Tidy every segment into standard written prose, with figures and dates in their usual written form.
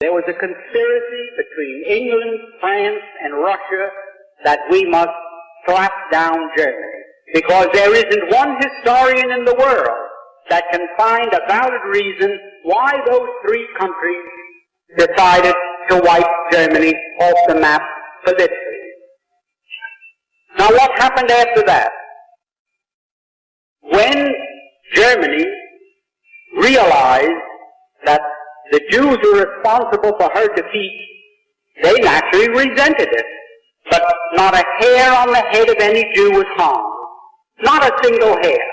There was a conspiracy between England, France, and Russia that we must slap down Germany, because there isn't one historian in the world that can find a valid reason why those three countries decided to wipe Germany off the map politically. Now what happened after that? When Germany realized that the Jews were responsible for her defeat, they naturally resented it. But not a hair on the head of any Jew was harmed. Not a single hair.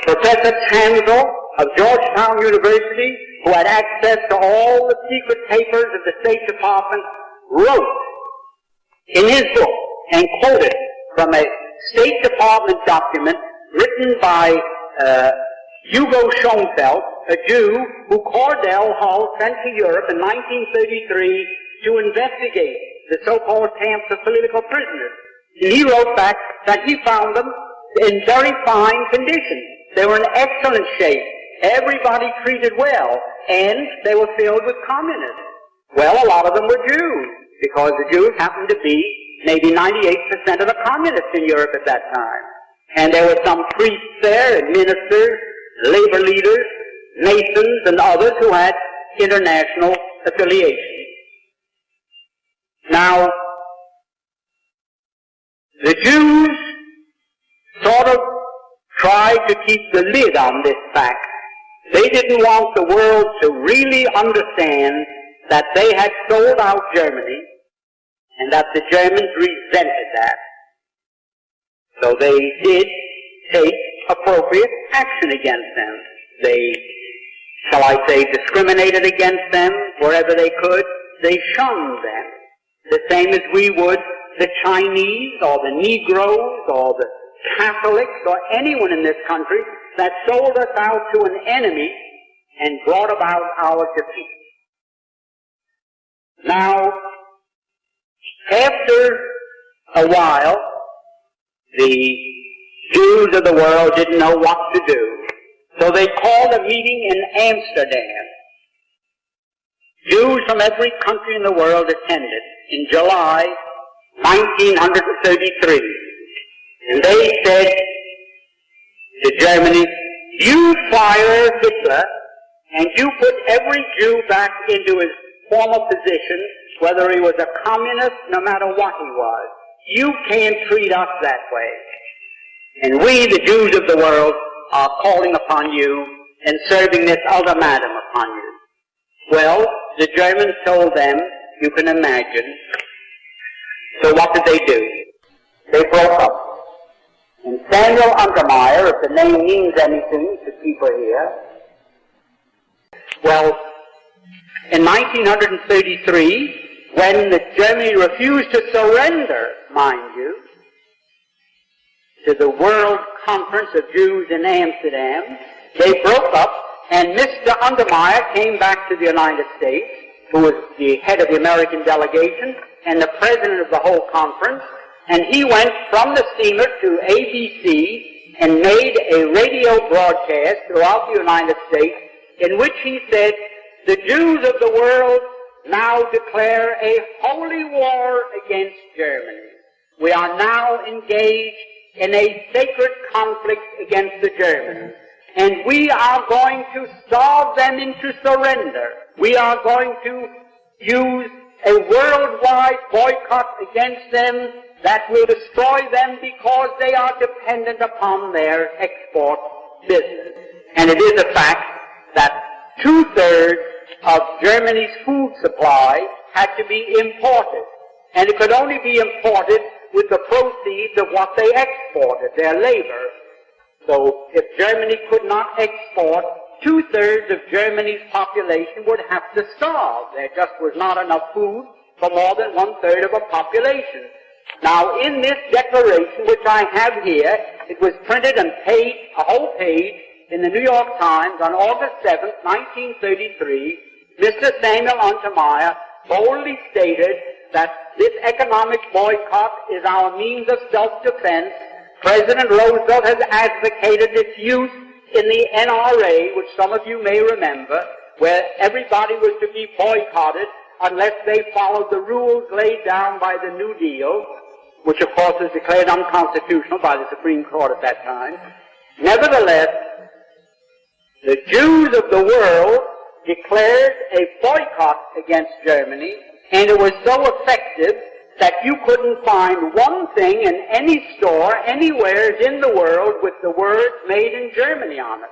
Professor Tansel of Georgetown University, who had access to all the secret papers of the State Department, wrote in his book and quoted from a State Department document written by Hugo Schoenfeld, a Jew who Cordell Hull sent to Europe in 1933 to investigate the so-called camps of political prisoners. And he wrote back that he found them in very fine condition. They were in excellent shape. Everybody treated well, and they were filled with communists. Well, a lot of them were Jews, because the Jews happened to be maybe 98% of the communists in Europe at that time. And there were some priests there, and ministers, labor leaders, Masons, and others who had international affiliation. Now, the Jews sort of tried to keep the lid on this fact. They didn't want the world to really understand that they had sold out Germany and that the Germans resented that. So they did take appropriate action against them. They, shall I say, discriminated against them wherever they could. They shunned them, the same as we would the Chinese or the Negroes or the Catholics or anyone in this country that sold us out to an enemy and brought about our defeat. Now, after a while, the Jews of the world didn't know what to do, so they called a meeting in Amsterdam. Jews from every country in the world attended in July 1933. And they said to Germany, you fire Hitler and you put every Jew back into his former position, whether he was a communist, no matter what he was. You can't treat us that way. And we, the Jews of the world, are calling upon you and serving this ultimatum upon you. Well, the Germans told them, you can imagine. So what did they do? They broke up. And Samuel Untermeyer, if the name means anything to people here, well, in 1933, when Germany refused to surrender, mind you, to the World Conference of Jews in Amsterdam, they broke up, and Mr. Untermeyer came back to the United States, who was the head of the American delegation and the president of the whole conference, and he went from the steamer to ABC and made a radio broadcast throughout the United States in which he said, the Jews of the world now declare a holy war against Germany. We are now engaged in a sacred conflict against the Germans, and we are going to starve them into surrender. We are going to use a worldwide boycott against them that will destroy them because they are dependent upon their export business. And it is a fact that 2/3 of Germany's food supply had to be imported. And it could only be imported with the proceeds of what they exported, their labor. So if Germany could not export, 2/3 of Germany's population would have to starve. There just was not enough food for more than 1/3 of a population. Now, in this declaration, which I have here, it was printed and a whole page, in the New York Times on August 7th, 1933, Mr. Samuel Untermeyer boldly stated that this economic boycott is our means of self-defense. President Roosevelt has advocated its use in the NRA, which some of you may remember, where everybody was to be boycotted unless they followed the rules laid down by the New Deal, which of course was declared unconstitutional by the Supreme Court at that time. Nevertheless, the Jews of the world declared a boycott against Germany, and it was so effective that you couldn't find one thing in any store anywhere in the world with the words "Made in Germany" on it.